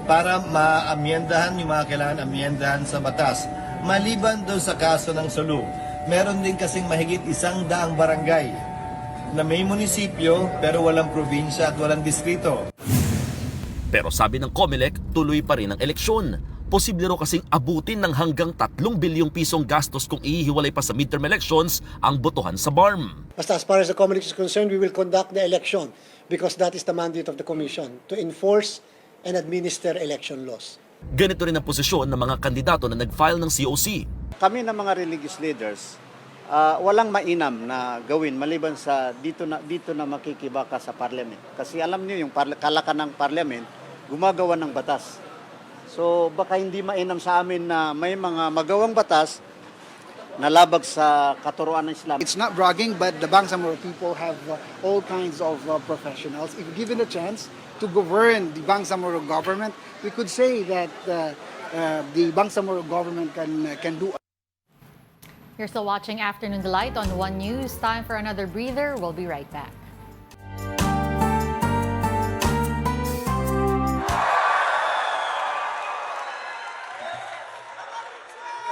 Para ma-amyendahan yung mga kailangan amyendahan sa batas. Maliban daw sa kaso ng Sulu, meron din kasing mahigit 100 barangay na may munisipyo pero walang probinsya at walang distrito. Pero sabi ng COMELEC, tuloy pa rin ang eleksyon. Posible raw kasing abutin ng hanggang 3 bilyong pisong gastos kung ihiwalay pa sa midterm elections ang botohan sa BARM. Basta as far as the COMELEC is concerned, we will conduct the election because that is the mandate of the Commission to enforce and administer election laws. Ganito rin ang posisyon ng mga kandidato na nag-file ng COC. Kami na mga religious leaders, walang mainam na gawin maliban sa dito na makikibaka sa parliament. Kasi alam niyo yung kalakan ng parliament, gumagawa ng batas. So baka hindi mainam sa amin na may mga magawang batas na labag sa katuruan ng Islam. It's not bragging, but the Bangsamoro people have all kinds of professionals. If given a chance to govern the Bangsamoro government, we could say that the Bangsamoro government can do. You're still watching Afternoon Delight on One News. Time for another breather. We'll be right back.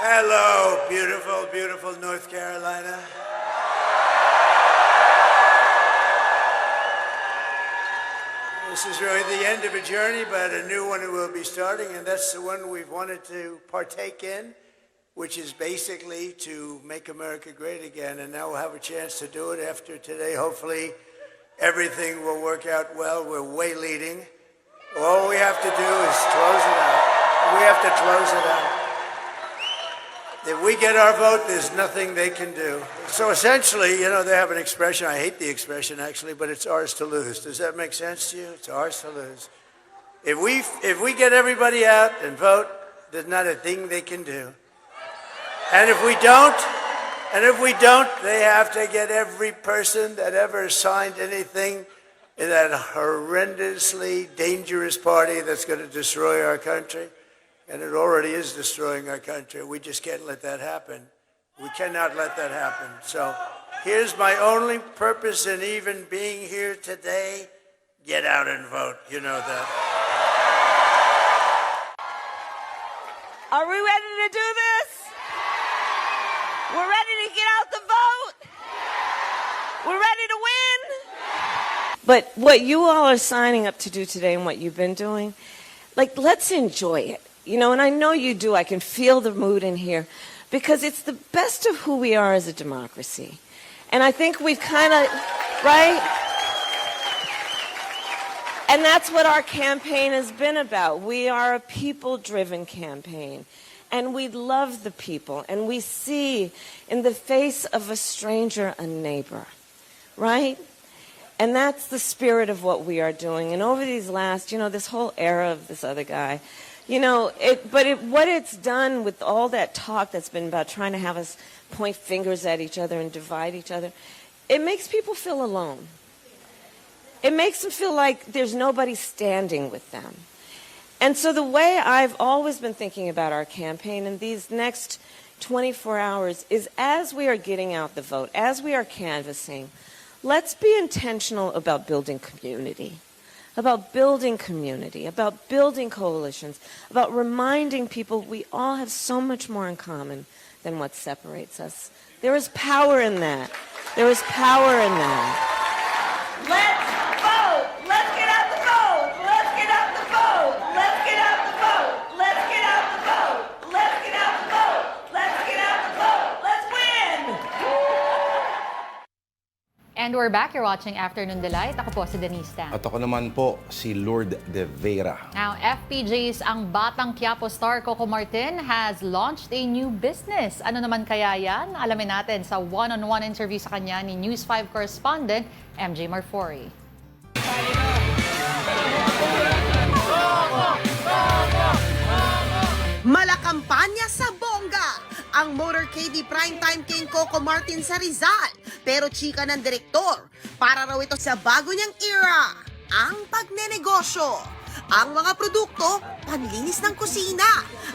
Hello, beautiful, beautiful North Carolina. This is really the end of a journey, but a new one will be starting, and that's the one we've wanted to partake in, which is basically to make America great again. And now we'll have a chance to do it after today. Hopefully, everything will work out well. We're way leading. All we have to do is close it out. We have to close it out. If we get our vote, there's nothing they can do. So essentially, you know, they have an expression. I hate the expression, actually, but it's ours to lose. Does that make sense to you? It's ours to lose. If we get everybody out and vote, there's not a thing they can do. And if we don't, they have to get every person that ever signed anything in that horrendously dangerous party that's going to destroy our country. And it already is destroying our country. We just can't let that happen. We cannot let that happen. So here's my only purpose in even being here today. Get out and vote. You know that. Are we ready to do this? We're ready to get out the vote? We're ready to win? But what you all are signing up to do today and what you've been doing, like, let's enjoy it. You know, and I know you do. I can feel the mood in here because it's the best of who we are as a democracy. And I think we've kind of, right? And that's what our campaign has been about. We are a people-driven campaign. And we love the people. And we see in the face of a stranger a neighbor, right? And that's the spirit of what we are doing. And over these last, this whole era of this other guy, what it's done with all that talk that's been about trying to have us point fingers at each other and divide each other, it makes people feel alone. It makes them feel like there's nobody standing with them. And so the way I've always been thinking about our campaign in these next 24 hours is as we are getting out the vote, as we are canvassing, let's be intentional about building community, about building coalitions, about reminding people we all have so much more in common than what separates us. There is power in that. There is power in that. Let's vote! Let's get out the vote! Let's get out the vote! Let's get out the vote! Let's get out the vote! Let's get out the vote! Let's get out the vote! Let's win! And we're back. You're watching Afternoon Delight. Ako po si Denise Tan. At ako naman po, si Lord De Vera. Now, FPJ's ang Batang Quiapo star Coco Martin has launched a new business. Ano naman kaya yan? Alamin natin sa one-on-one interview sa kanya ni News 5 correspondent MJ Marfori. Malakampanya sa bongga ang motorcade primetime king Coco Martin sa Rizal. Pero chika ng direktor, para raw ito sa bago niyang era, ang pagnenegosyo. Ang mga produkto, panlinis ng kusina.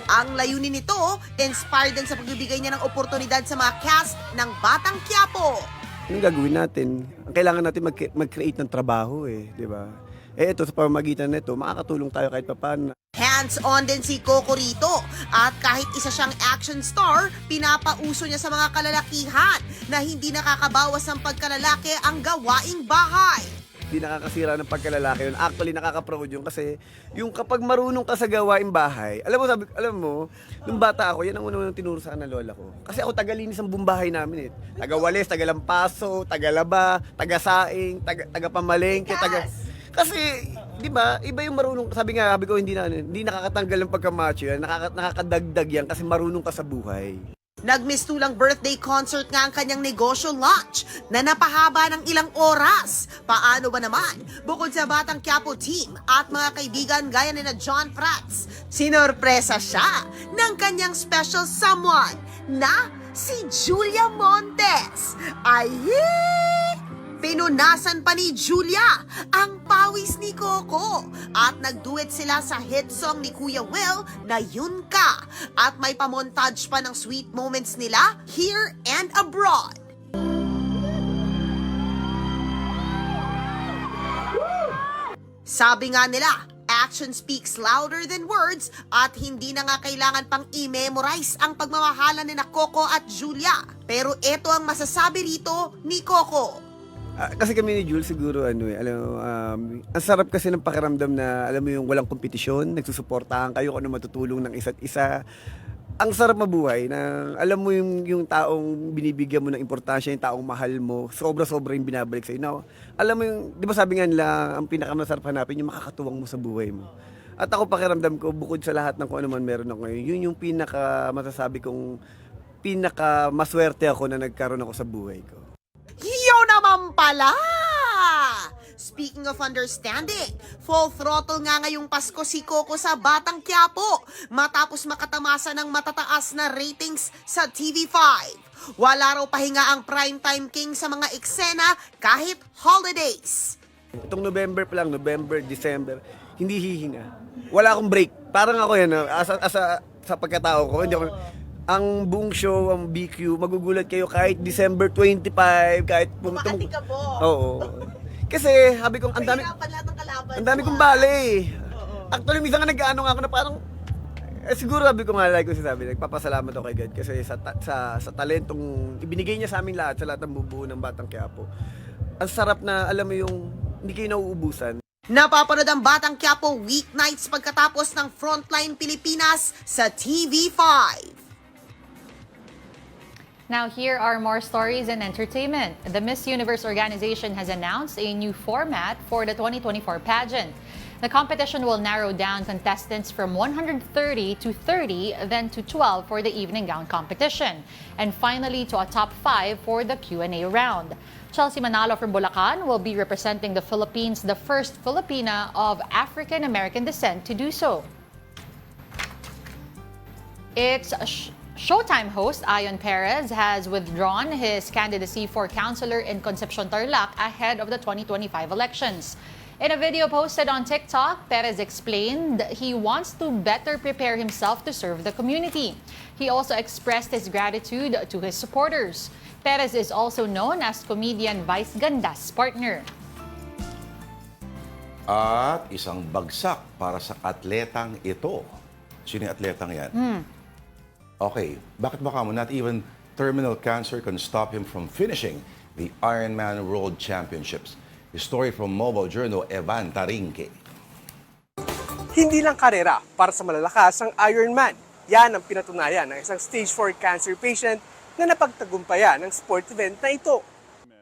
Ang layunin nito, inspired din sa pagbibigay niya ng oportunidad sa mga cast ng Batang Quiapo. Anong gagawin natin? Ang kailangan natin mag-create ng trabaho di ba? Ito sa pamamagitan nito, makakatulong tayo kahit papaano. Hands-on din si Coco rito at kahit isa siyang action star, pinapauso niya sa mga kalalakihan na hindi nakakabawas ng pagkalalaki ang gawaing bahay. Hindi nakakasira ng pagkalalaki yun. Actually, nakaka-proud yun kasi yung kapag marunong ka sa gawaing bahay, alam mo, nung bata ako, yan ang unang tinuro sa akin ng lola ko. Kasi ako tagalinis ang buong bahay namin Tagawalis, tagalampaso, tagalaba, tagasaing, tagapamalengke, Kasi, di ba, iba yung marunong, sabi ko, hindi nakakatanggal ng pagkamacho yan, nakakadagdag yan kasi marunong ka sa buhay. Nagmistulang birthday concert nga ang kanyang negosyo launch na napahaba ng ilang oras. Paano ba naman? Bukod sa Batang Quiapo team at mga kaibigan gaya ni na John Prats, sinorpresa siya ng kanyang special someone na si Julia Montes. Ay! Pinunasan pa ni Julia ang pawis ni Coco at nagduet sila sa hit song ni Kuya Will na Yun Ka at may pamontage pa ng sweet moments nila here and abroad. Sabi nga nila, action speaks louder than words at hindi na nga kailangan pang i-memorize ang pagmamahalan ni na Coco at Julia. Pero ito ang masasabi rito ni Coco. Kasi kami ni Jules siguro ang sarap kasi ng pakiramdam na alam mo yung walang kompetisyon, nagsusuportahan kayo kung ano matutulong ng isa't isa. Ang sarap mabuhay na alam mo yung taong binibigyan mo ng importansya, yung taong mahal mo, sobra-sobra yung binabalik sa'yo. Now, alam mo yung, di ba sabi nga nila, ang pinakamasarap hanapin yung makakatuwang mo sa buhay mo. At ako pakiramdam ko, bukod sa lahat ng kung ano man meron ako ngayon, yun yung masasabi kong pinakamaswerte ako na nagkaroon ako sa buhay ko. Yo naman pala! Speaking of understanding, full throttle nga ngayong Pasko si Coco sa Batang Quiapo matapos makatamasa ng matataas na ratings sa TV5. Wala raw pahinga ang primetime king sa mga eksena kahit holidays. Itong November pa lang, November, December, hindi hihinga. Wala akong break. Parang ako yan, sa pagkatao ko, hindi ako, ang buong show, ang BQ, magugulat kayo kahit December 25, kahit Makati ka po. Oo. Kasi, sabi ko, ang dami kong bale. Actually, minsan nga nag-ano nga ako na parang, siguro sabi ko nga, like ko sinasabi, nagpapasalamat ako kay God kasi sa talentong ibinigay niya sa amin lahat, sa lahat ng bubuo ng Batang Quiapo. Ang sarap na, alam mo yung, hindi kayo nauubusan. Napapanood ang Batang Quiapo weeknights pagkatapos ng Frontline Pilipinas sa TV5. Now, here are more stories and entertainment. The Miss Universe organization has announced a new format for the 2024 pageant. The competition will narrow down contestants from 130 to 30, then to 12 for the evening gown competition, and finally to a top 5 for the Q&A round. Chelsea Manalo from Bulacan will be representing the Philippines, the first Filipina of African-American descent to do so. It's Showtime host Ayon Perez has withdrawn his candidacy for councilor in Concepcion Tarlac ahead of the 2025 elections. In a video posted on TikTok, Perez explained he wants to better prepare himself to serve the community. He also expressed his gratitude to his supporters. Perez is also known as comedian Vice Ganda's partner. At isang bagsak para sa atletang ito. Sino yung atletang yan? Okay, bakit baka mo not even terminal cancer can stop him from finishing the Ironman World Championships? A story from Mobile Journal, Evan Tarinque. Hindi lang karera para sa malalakas ang Ironman. Yan ang pinatunayan ng isang stage 4 cancer patient na napagtagumpayan ng sport event na ito.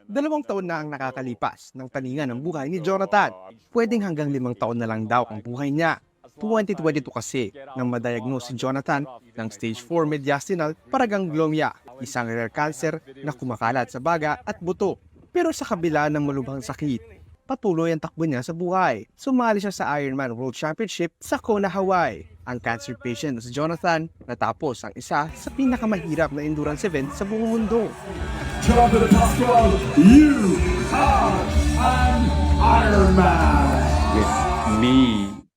2 taon na ang nakakalipas ng taningan ng buhay ni Jonathan. Pwedeng hanggang 5 taon na lang daw ang buhay niya. 2022 kasi nang madiagnose si Jonathan ng stage 4 mediastinal paraganglioma, isang rare cancer na kumakalat sa baga at buto. Pero sa kabila ng malubhang sakit, patuloy ang takbo niya sa buhay. Sumali siya sa Ironman World Championship sa Kona, Hawaii. Ang cancer patient na si Jonathan natapos ang isa sa pinakamahirap na endurance event sa buong mundo. Jonathan Pascual, you are an Ironman! With me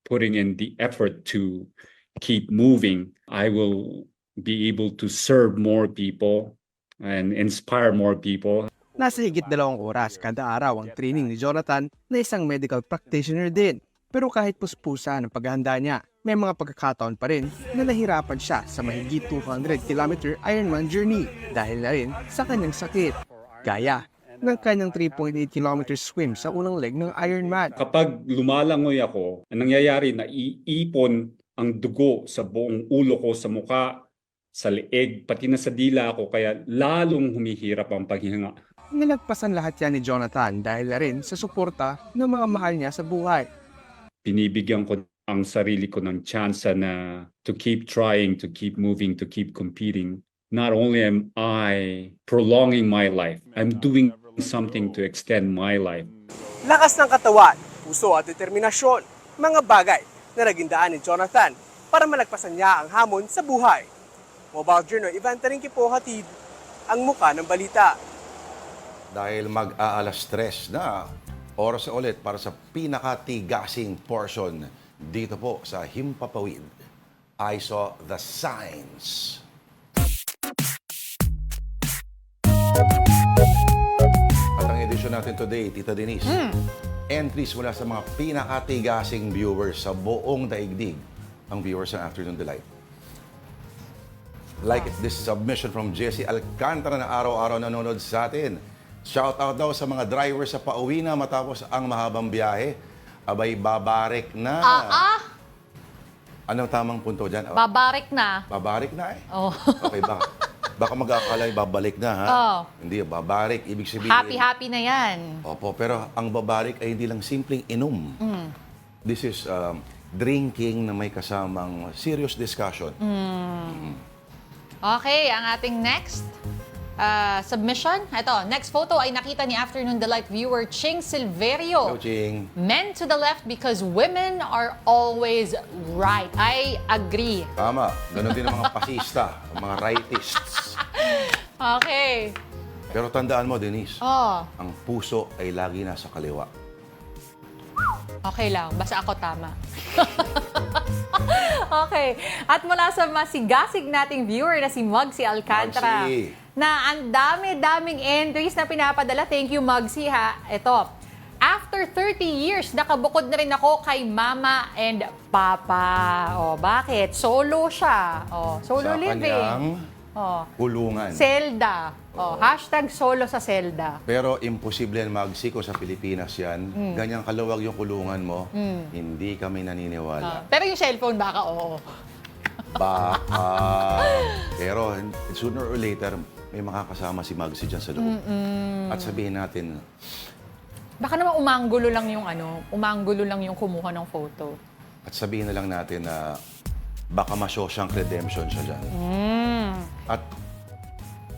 putting in the effort to keep moving, I will be able to serve more people and inspire more people. Nasa higit 2 oras kada araw ang training ni Jonathan na isang medical practitioner din. Pero kahit puspusan ang paghahanda niya, may mga pagkakataon pa rin na nahirapan siya sa mahigit 200-kilometer Ironman journey dahil na rin sa kanyang sakit. Gaya ng kanyang 3.8 km swim sa unang leg ng Ironman. Kapag lumalangoy ako, ang nangyayari na iipon ang dugo sa buong ulo ko, sa muka, sa leeg, pati na sa dila ko, kaya lalong humihirap ang paghinga. Nilagpasan lahat yan ni Jonathan dahil na rin sa suporta ng mga mahal niya sa buhay. Binibigyan ko ang sarili ko ng tsansa na to keep trying, to keep moving, to keep competing. Not only am I prolonging my life, I'm doing something to extend my life. Lakas ng katawan, puso at determinasyon, mga bagay na naging daan ni Jonathan para malagpasan niya ang hamon sa buhay. Mobile Journal, Ivan Tarinque po, hatid ang muka ng balita. Dahil mag-aalas 3 na, oras na ulit para sa pinakatigasing portion dito po sa Himpapawid. I Saw the Signs. At ang edisyon natin today, Tita Denise, entries mula sa mga pinakatigasing viewers sa buong daigdig, ang viewers ng Afternoon Delight. Like this submission from Jessie Alcantara na araw-araw nanonood sa atin. Shout out daw sa mga drivers sa pauwi na matapos ang mahabang biyahe. Abay, babarik na. Anong tamang punto dyan? Babarik na. Babarik na eh. Oh. Okay, baka mag-aakalay babalik na ha? Oh. Hindi, babarik. Ibig sabihin... Happy na yan. Opo, pero ang babarik ay hindi lang simpleng inom. This is drinking na may kasamang serious discussion. Okay, ang ating next submission. Ito, next photo ay nakita ni Afternoon Delight viewer Ching Silverio. Hello, Ching. Men to the left because women are always right. I agree. Tama. Ganon din ang mga pasista, ang mga rightists. Okay. Pero tandaan mo, Denise, Oh, ang puso ay lagi nasa kaliwa. okay lang. Basta ako tama. Okay. At mula sa masigasig nating viewer na si Muggsy Alcantara, Muggsy. na ang dami-daming entries na pinapadala. Thank you, Muggsy, ha. Ito. After 30 years, nakabukod na rin ako kay Mama and Papa. O, bakit? Solo siya. O, solo Sa living. kanyang O, kulungan. Zelda. O, hashtag solo sa Zelda. Pero imposible yan magsiko sa Pilipinas yan. Ganyang kaluwag yung kulungan mo, hindi kami naniniwala. Pero yung cellphone, baka oo. Baka. Pero sooner or later, may makakasama si Muggsy dyan sa loob. At sabihin natin, Baka naman umanggulo lang yung kumuha ng photo. at sabihin na lang natin na baka ma-Shawshank Redemption siya dyan. At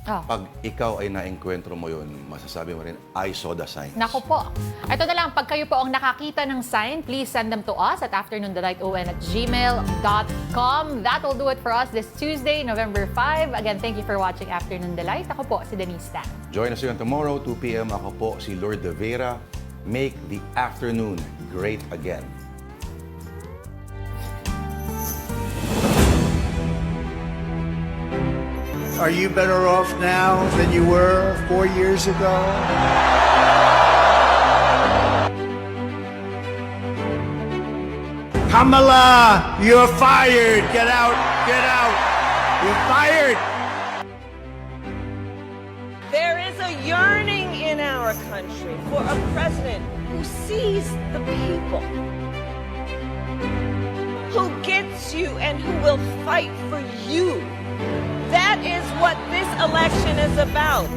pag ikaw ay na-enkwentro mo yun, masasabi mo rin, I saw the sign. Naku po. Ito na lang, pag kayo po ang nakakita ng sign, please send them to us at afternoondelighton@gmail.com. That will do it for us this Tuesday, November 5. Again, thank you for watching Afternoon Delight. Ako po, si Denise Tan. Join us again tomorrow, 2 p.m. Ako po, si Lord De Vera. Make the afternoon great again. Are you better off now than you were 4 years ago? Kamala, you're fired. Get out. Get out. You're fired. There is a yearning in our country for a president who sees the people, who gets you and who will fight for you. That is what this election is about.